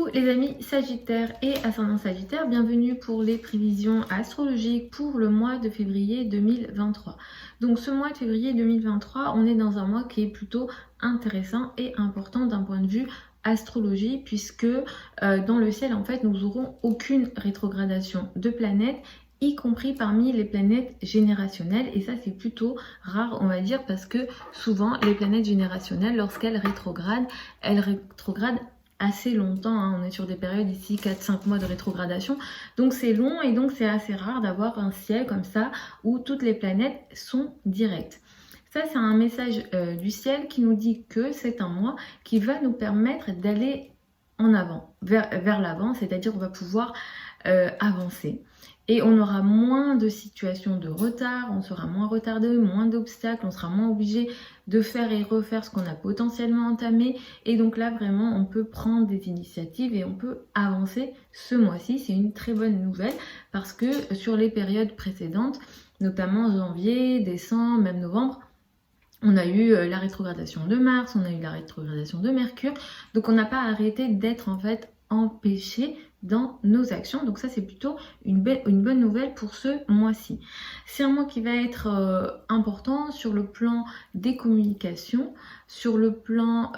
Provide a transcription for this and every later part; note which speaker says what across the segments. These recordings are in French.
Speaker 1: Coucou les amis Sagittaire et ascendant Sagittaire, bienvenue pour les prévisions astrologiques pour le mois de février 2023. Donc ce mois de février 2023, on est dans un mois qui est plutôt intéressant et important d'un point de vue astrologie puisque dans le ciel en fait nous n'aurons aucune rétrogradation de planètes, y compris parmi les planètes générationnelles, et ça c'est plutôt rare on va dire parce que souvent les planètes générationnelles lorsqu'elles rétrogradent, elles rétrogradent assez longtemps, hein. On est sur des périodes ici 4-5 mois de rétrogradation, donc c'est long et donc c'est assez rare d'avoir un ciel comme ça où toutes les planètes sont directes. Ça c'est un message du ciel qui nous dit que c'est un mois qui va nous permettre d'aller en avant, vers l'avant, c'est-à-dire on va pouvoir avancer. Et on aura moins de situations de retard, on sera moins retardé, moins d'obstacles, on sera moins obligé de faire et refaire ce qu'on a potentiellement entamé. Et donc là, vraiment, on peut prendre des initiatives et on peut avancer ce mois-ci. C'est une très bonne nouvelle parce que sur les périodes précédentes, notamment janvier, décembre, même novembre, on a eu la rétrogradation de Mars, on a eu la rétrogradation de Mercure. Donc on n'a pas arrêté d'être en fait empêché dans nos actions, donc ça c'est plutôt une bonne nouvelle pour ce mois-ci. C'est un mois qui va être important sur le plan des communications, sur le plan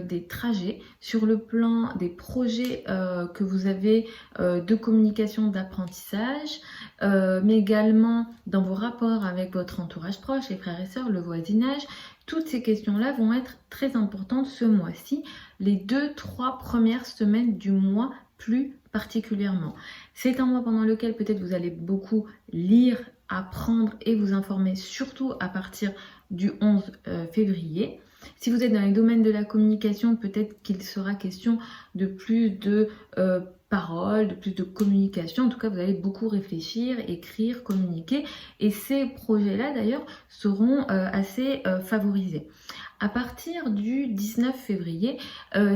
Speaker 1: des trajets, sur le plan des projets que vous avez de communication, d'apprentissage, mais également dans vos rapports avec votre entourage proche, les frères et sœurs, le voisinage. Toutes ces questions-là vont être très importantes ce mois-ci, les 2-3 premières semaines du mois plus particulièrement. C'est un mois pendant lequel peut-être vous allez beaucoup lire, apprendre et vous informer, surtout à partir du 11 février. Si vous êtes dans les domaines de la communication, peut-être qu'il sera question de plus de paroles, de plus de communication. En tout cas, vous allez beaucoup réfléchir, écrire, communiquer. Et ces projets-là, d'ailleurs, seront assez favorisés. À partir du 19 février,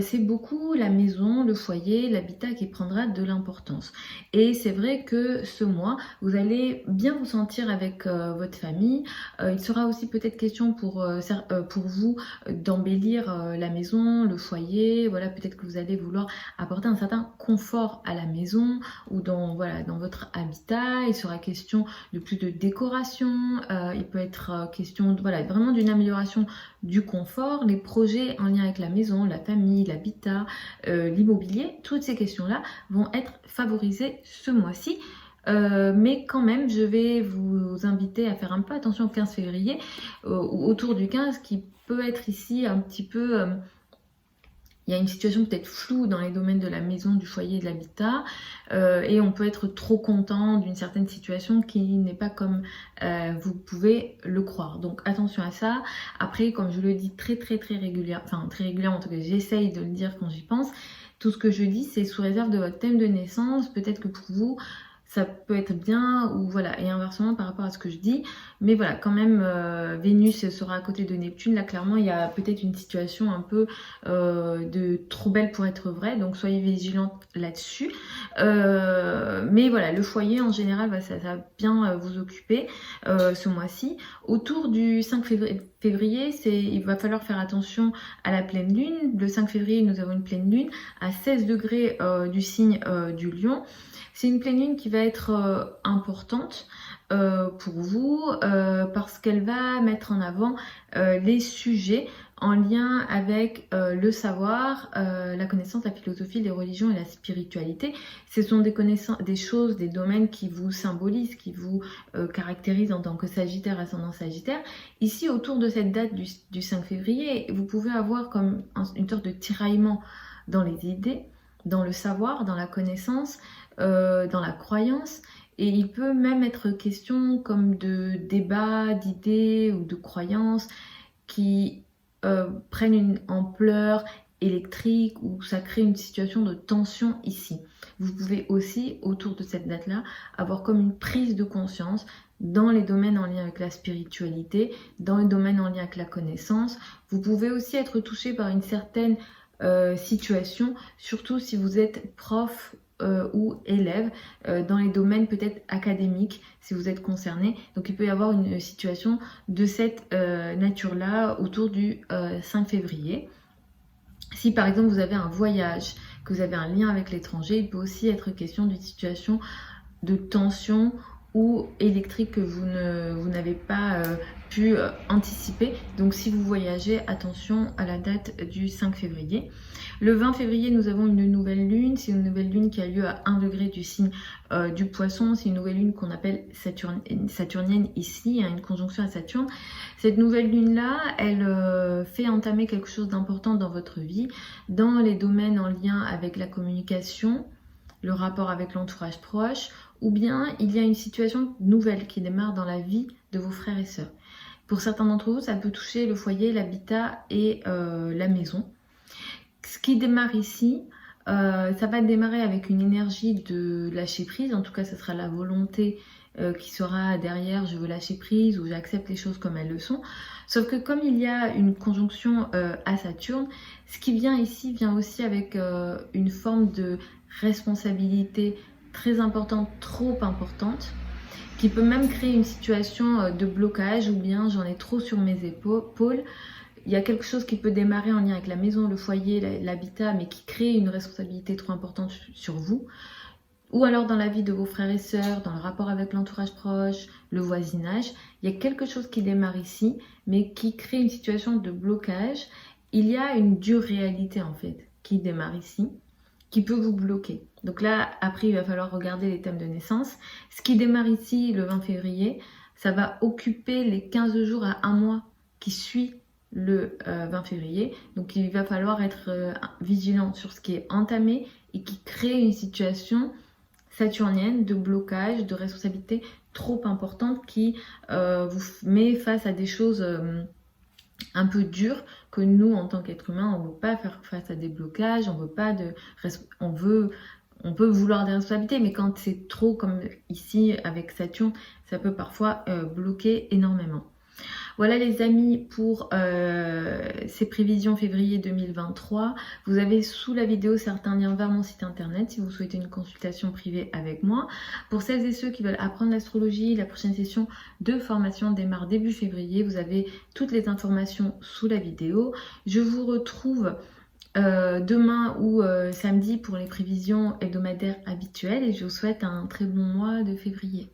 Speaker 1: c'est beaucoup la maison, le foyer, l'habitat qui prendra de l'importance. Et c'est vrai que ce mois, vous allez bien vous sentir avec votre famille. Il sera aussi peut-être question pour vous d'embellir la maison, le foyer. Voilà, peut-être que vous allez vouloir apporter un certain confort à la maison ou dans votre habitat. Il sera question de plus de décoration. Il peut être question vraiment d'une amélioration du confort, les projets en lien avec la maison, la famille, l'habitat, l'immobilier, toutes ces questions-là vont être favorisées ce mois-ci. Mais quand même, je vais vous inviter à faire un peu attention au 15 février, autour du 15, qui peut être ici un petit peu... il y a une situation peut-être floue dans les domaines de la maison, du foyer et de l'habitat, et on peut être trop content d'une certaine situation qui n'est pas comme vous pouvez le croire. Donc attention à ça. Après, comme je le dis très régulièrement, en tout cas j'essaye de le dire quand j'y pense, tout ce que je dis c'est sous réserve de votre thème de naissance. Peut-être que pour vous ça peut être bien, ou voilà, et inversement par rapport à ce que je dis, mais voilà, quand même Vénus sera à côté de Neptune, là clairement il y a peut-être une situation un peu de trop belle pour être vraie, donc soyez vigilante là-dessus, mais voilà, le foyer en général ça va bien vous occuper ce mois-ci. Autour du 5 février, il va falloir faire attention à la pleine lune. Le 5 février nous avons une pleine lune à 16 degrés du signe du Lion. C'est une pleine lune qui va être importante pour vous parce qu'elle va mettre en avant les sujets en lien avec le savoir, la connaissance, la philosophie, les religions et la spiritualité. Ce sont des choses, des domaines qui vous symbolisent, qui vous caractérisent en tant que Sagittaire, ascendant Sagittaire. Ici, autour de cette date du 5 février, vous pouvez avoir comme une sorte de tiraillement dans les idées, dans le savoir, dans la connaissance, dans la croyance, et il peut même être question comme de débats, d'idées ou de croyances qui prennent une ampleur électrique, ou ça crée une situation de tension ici. Vous pouvez aussi, autour de cette date-là, avoir comme une prise de conscience dans les domaines en lien avec la spiritualité, dans les domaines en lien avec la connaissance. Vous pouvez aussi être touché par une certaine situation, surtout si vous êtes prof ou élève dans les domaines peut-être académiques, si vous êtes concerné. Donc il peut y avoir une situation de cette nature-là autour du 5 février. Si par exemple vous avez un voyage que vous avez un lien avec l'étranger. Il peut aussi être question d'une situation de tension ou électrique que vous n'avez pas pu anticiper. Donc si vous voyagez, attention à la date du 5 février. Le 20 février, nous avons une nouvelle lune. C'est une nouvelle lune qui a lieu à 1 degré du signe du poisson. C'est une nouvelle lune qu'on appelle saturnienne ici, une conjonction à Saturne. Cette nouvelle lune-là, elle fait entamer quelque chose d'important dans votre vie, dans les domaines en lien avec la communication, le rapport avec l'entourage proche, ou bien il y a une situation nouvelle qui démarre dans la vie de vos frères et sœurs. Pour certains d'entre vous, ça peut toucher le foyer, l'habitat et la maison. Ce qui démarre ici, ça va démarrer avec une énergie de lâcher prise. En tout cas, ce sera la volonté qui sera derrière, je veux lâcher prise ou j'accepte les choses comme elles le sont. Sauf que comme il y a une conjonction à Saturne, ce qui vient ici vient aussi avec une forme de responsabilité très importante, trop importante, qui peut même créer une situation de blocage ou bien j'en ai trop sur mes épaules. Il y a quelque chose qui peut démarrer en lien avec la maison, le foyer, l'habitat, mais qui crée une responsabilité trop importante sur vous. Ou alors dans la vie de vos frères et sœurs, dans le rapport avec l'entourage proche, le voisinage. Il y a quelque chose qui démarre ici, mais qui crée une situation de blocage. Il y a une dure réalité en fait qui démarre ici, qui peut vous bloquer. Donc là, après, il va falloir regarder les thèmes de naissance. Ce qui démarre ici le 20 février, ça va occuper les 15 jours à 1 mois qui suit le 20 février. Donc il va falloir être vigilant sur ce qui est entamé et qui crée une situation saturnienne de blocage, de responsabilité trop importante qui vous met face à des choses un peu dures que nous, en tant qu'être humain, on ne veut pas faire face à des blocages, on veut pas de... On peut vouloir des responsabilités, mais quand c'est trop, comme ici avec Saturne, ça peut parfois bloquer énormément. Voilà les amis pour ces prévisions février 2023. Vous avez sous la vidéo certains liens vers mon site internet si vous souhaitez une consultation privée avec moi. Pour celles et ceux qui veulent apprendre l'astrologie, la prochaine session de formation démarre début février. Vous avez toutes les informations sous la vidéo. Je vous retrouve demain ou samedi pour les prévisions hebdomadaires habituelles et je vous souhaite un très bon mois de février.